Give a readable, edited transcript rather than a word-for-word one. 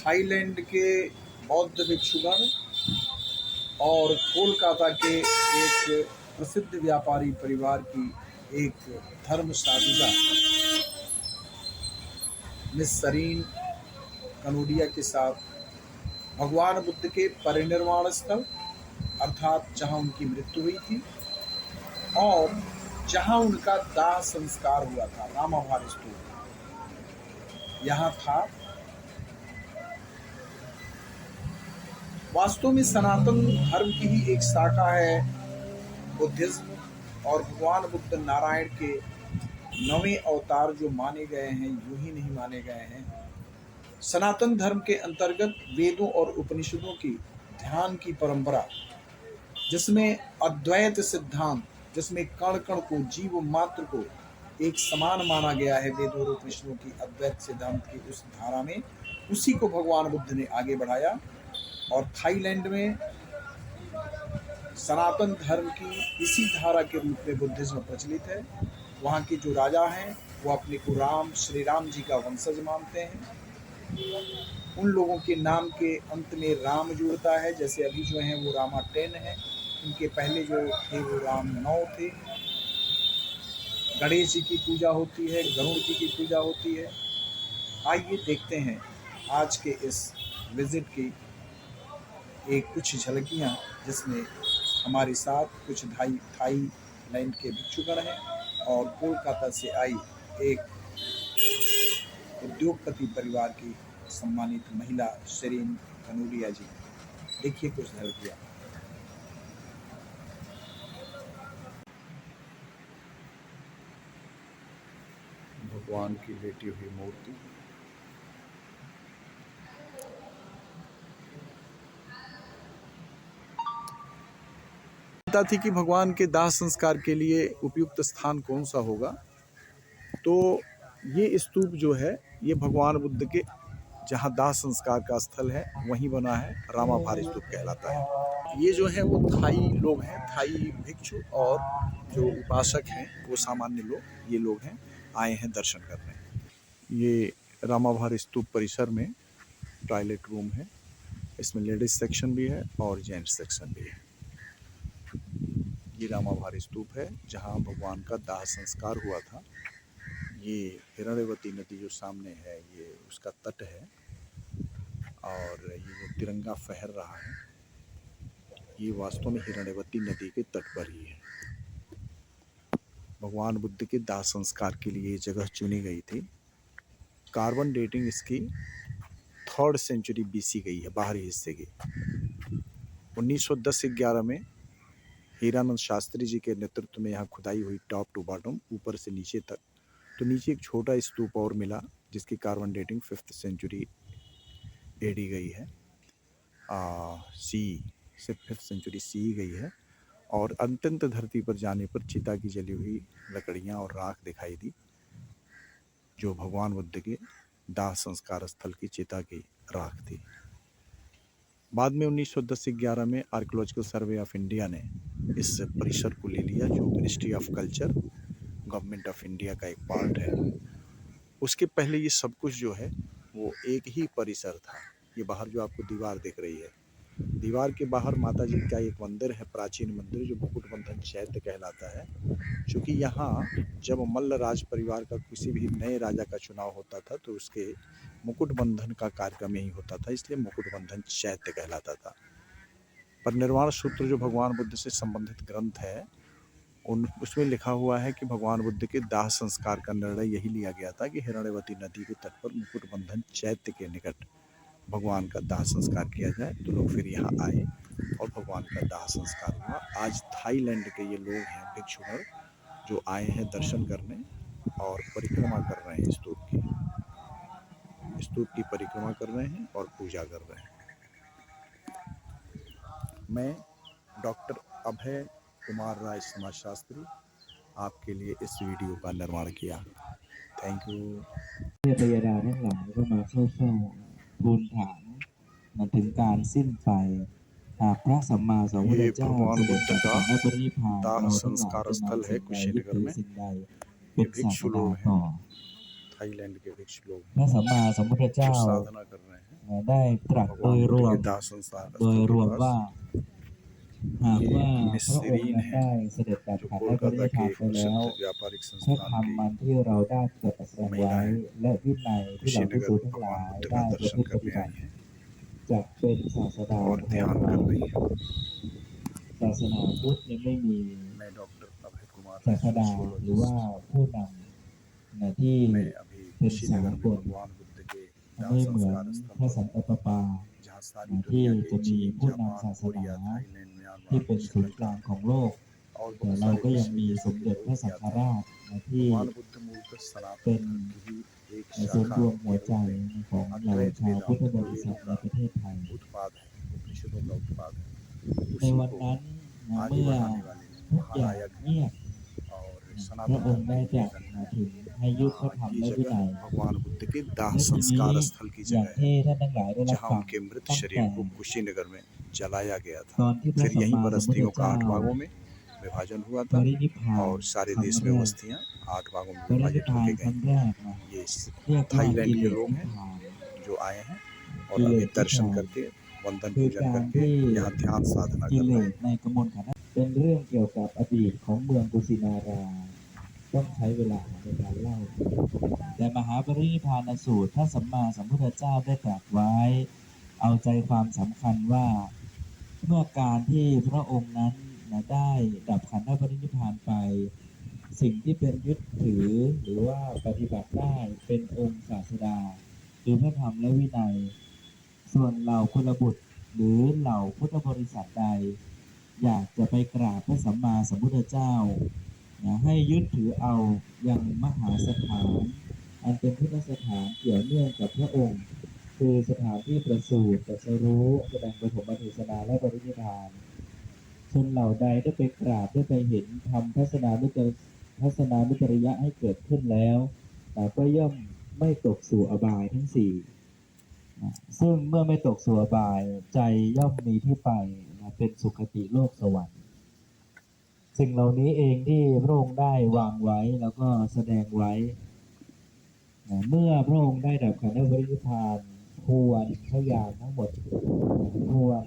Thailand के बौद्ध भिक्षुगण और कोलकाता के एक प्रसिद्ध व्यापारी परिवार की एक धर्म साधिका मिस सरीन कनोडिया के साथ भगवान बुद्ध के परिनिर्वाण स्थल अर्थात जहां उनकी मृत्यु हुई थी और जहां उनका दाह संस्कार हुआ था, रामाभार स्तूप यहाँ था। वास्तव में सनातन धर्म की ही एक शाखा है बुद्धिज्म, और भगवान बुद्ध नारायण के 9वें अवतार जो माने गए हैं, यूं ही नहीं माने गए हैं। सनातन धर्म के अंतर्गत वेदों और उपनिषदों की ध्यान की परंपरा, जिसमें अद्वैत सिद्धांत, जिसमें कण कण को, जीव मात्र को एक समान माना गया है, वेदों और उपनिषदों की अद्वैत सिद्धांत की उस धारा में, उसी को भगवान बुद्ध ने आगे बढ़ाया। और थाईलैंड में सनातन धर्म की इसी धारा के रूप में बुद्धिज्म प्रचलित है। वहाँ के जो राजा हैं वो अपने को श्री राम जी का वंशज मानते हैं। उन लोगों के नाम के अंत में राम जुड़ता है, जैसे अभी जो हैं वो रामा 10 है, उनके पहले जो थे वो राम 9 थे। गणेश जी की पूजा होती है, गरुड़ जी की पूजा होती है। आइए देखते हैं आज के इस विजिट की एक कुछ झलकियाँ, जिसमें हमारे साथ कुछ थाईलैंड के भिक्षुगण हैं और कोलकाता से आई एक उद्योगपति परिवार की सम्मानित महिला सरीन कनोडिया जी। देखिए कुछ झलकियाँ। भगवान की लेटी हुई मूर्ति, थी कि भगवान के दाह संस्कार के लिए उपयुक्त स्थान कौन सा होगा। तो ये स्तूप जो है ये भगवान बुद्ध के जहाँ दाह संस्कार का स्थल है वहीं बना है, रामाभार स्तूप कहलाता है। ये जो है वो थाई लोग हैं, थाई भिक्षु और जो उपासक हैं वो सामान्य लोग, ये लोग हैं, आए हैं दर्शन करने। ये रामाभार स्तूप परिसर में टॉयलेट रूम है, इसमें लेडीज सेक्शन भी है और जेंट्स सेक्शन भी है। ये रामाभार स्तूप है जहाँ भगवान का दाह संस्कार हुआ था। ये हिरण्यवती नदी जो सामने है ये उसका तट है, और ये जो तिरंगा फहर रहा है ये वास्तव में हिरण्यवती नदी के तट पर ही है। भगवान बुद्ध के दाह संस्कार के लिए ये जगह चुनी गई थी। कार्बन डेटिंग इसकी 3rd सेंचुरी BC गई है, बाहरी हिस्से की। 1910-11 में हीरानंद शास्त्री जी के नेतृत्व में यहाँ खुदाई हुई, टॉप टू बॉटम, ऊपर से नीचे तक। तो नीचे एक छोटा स्तूप और मिला जिसकी carbon dating 5th century AD गई है, सी से 5th सेंचुरी CE गई है। और अत्यंत धरती पर जाने पर चिता की जली हुई लकड़ियाँ और राख दिखाई दी, जो भगवान बुद्ध के दाह संस्कार स्थल की चिता की राख थी। बाद में 1910-11 में आर्कियोलॉजिकल सर्वे ऑफ इंडिया ने इस परिसर को ले लिया, जो ministry of culture, government of India का एक पार्ट है। उसके पहले ये सब कुछ जो है वो एक ही परिसर था। ये बाहर जो आपको दीवार दिख रही है, दीवार के बाहर माता जी का एक मंदिर है, प्राचीन मंदिर, जो मुकुट बंधन चैत्य कहलाता है। क्योंकि यहाँ जब मल्ल राज परिवार का किसी भी नए राजा का चुनाव होता था तो उसके मुकुट बंधन का कार्यक्रम यही होता था, इसलिए मुकुट बंधन चैत्य कहलाता था। परिनिर्वाण सूत्र जो भगवान बुद्ध से संबंधित ग्रंथ है उसमें लिखा हुआ है कि भगवान बुद्ध के दाह संस्कार का निर्णय यही लिया गया था कि हिरण्यवती नदी के तट पर मुकुट बंधन चैत्य के निकट भगवान का दाह संस्कार किया जाए। तो लोग फिर यहाँ आए और भगवान का दाह संस्कार हुआ। आज थाईलैंड के ये लोग हैं भिक्षुगण जो आए हैं दर्शन करने और परिक्रमा कर रहे हैं, स्तूप की परिक्रमा कर रहे हैं और पूजा कर रहे हैं। मैं डॉक्टर अभय कुमार राय समाजशास्त्री आपके लिए इस वीडियो का निर्माण किया। Thank you. เทพยดาทั้งหลายก็มาเข้าเฝ้าทูลถามมาถึงการสิ้นไปหากพระสัมมาสัมพุทธ ये เจ้า भगवान เสด็จ बुद्ध ดับ का ขันธปรินิพพาน दाह เราทั้งหลาย संस्कार จะ स्थल นำ है สิ่งใดยึด कुशीनगर ถือ में। สิ่งใด ये เป็นศา भिक्षु สนา लोग ต่อ हैं, थाईलैंड के भिक्षु लोग พระสัมมาสัมพุทธ जो เจ้า साधना कर रहे हैं। ได้ตรัสโด भगवान ยร बुद्ध วม के दाह संस्कार โดย स्थल ร के วม पास ว่า หาก ये ว่า एक พระองค์ मिस्रीन นั้น है ได้เสด็จดับ जो ขันธ์และปริ कोलकाता นิพพา के น एक ไปแล้ว प्रसिद्ध व्यापारिक พระ संस्थान ธรรม की มันที่เราได้ตรัสแสดงไว้ महिलाएं และวินัยที่เหล่า कुशीनगर ภิกษุ में ทั้งหลา भगवान ย बुद्ध ได้ का ประ दर्शन พฤติป करने ฏิบัติ आई हैं จะเป็นศาสดา और แทน ध्यान เรา कर रही हैं ศาสนาพุทธยังไม่มี मैं डॉक्टर अभय कुमार ศาสดาหรือว่า सोशियोलॉजिस्ट ผู้นำที่ मैं अभी เป็น कुशीनगर สา में กล भगवान बुद्ध के दाह ไม่เหมือน संस्कार พระ स्थल สัน पर ตะปาปา जहाँ सारी ที่ दुनिया จะ के มี चीन ผู้ Japan นำศาสนา Korea Thailand ที่ Myanmar เป็นศูนย์ก Sri Lanka ลางของโลก और แต่ बहुत เรา सारे ก็ยั देश งมี विदेश สม के เด็จ लोग พระ भी สังฆ आते हैं ราชที่ भगवान बुद्ध मूलतः सनातनเป็น धर्म की ही एक ศูนย์ शाखा รวมหัวใจ के रूप में ของเหล่า अद्वैत ชาวพุทธ वेदांत บ के ริษั वेदों ทใน का ประเทศไทย उत्पाद है उपनिषदों का उत्पाद है ใน उसी วัน को นั้น आगे เมื่อ बढ़ाने वाले ทุกอย่าง महानायक เงียบ और พระ सनातन อง धर्म ค์ได้ के ตรัส वेदन มาถึงให้ยึดพระธรรม ये และวินั जगह ย भगवान बुद्ध के दाह และทีนี้ संस्कार स्थल की อย่าง जगह ที่ है ท่านทั้งหลายได้รับ जहाँ ฟัง उनके मृत ตั้ง शरीर แต่ को कुशीनगर में जलाया गया ต था อนที่พระ फिर สัม यहीं มา पर สัมพุทธ अस्थियों का เจ้า 8 भागों में विभाजन हुआ ป था รินิพพาน और सारे ครั้ง देश แร में ก बस्तियां 8 भागों में ปรินิพ विभाजित พาน होके ครั้ गई งแรกนะ ये เรียกว่า थाईलैंड กิ के เลส लोग นิพ हैं พาน जो आए हैं औरกิเล अभी สนิพ दर्शन พาน करके वंदन คือ पूजन การ करके ที่ यहाँ ध्यान साधना กิ कर เล रहे ส हैं ในกมลขันธ์เป็นเรื่องเกี่ยวกับอดีตของเมืองกุสินารา ต้องใช้เวลาในการเล่า แต่มหาปรินิพพานสูตรพระสัมมาสัมพุทธเจ้าได้ตรัสไว้ เอาใจความสำคัญว่า เมื่อการที่พระองค์นั้นได้ดับขันธปรินิพพานไป สิ่งที่เป็นยึดถือหรือว่าปฏิบัติได้เป็นองค์ศาสดาคือพระธรรมและวินัย ส่วนเหล่าคุลบุตรหรือเหล่าพุทธบริษัทใด อยากจะไปกราบพระสัมมาสัมพุทธเจ้าให้ยึดถือเอายังมหาสถาน อันเป็นพุทธสถานเกี่ยวเนื่องกับพระองค์ คือสถานที่ประสูติตรัสรู้แสดงปฐมเทศนาและปรินิพพานชนเหล่าใดได้ไปกราบได้ไปเห็นทำทัศนานุจริยะให้เกิดขึ้นแล้วแต่ก็ย่อมไม่ตกสู่อบายทั้งสี่ซึ่งเมื่อไม่ตกสู่อบายใจย่อมมีที่ไปเป็นสุคติโลกสวรรค์สิ่งเหล่านี้เองที่พระองค์ได้วางไว้แล้วก็แสดงไว้เมื่อพระองค์ได้ดับขันธปรินิพพานทวนพระญาณทั้งหมดทวน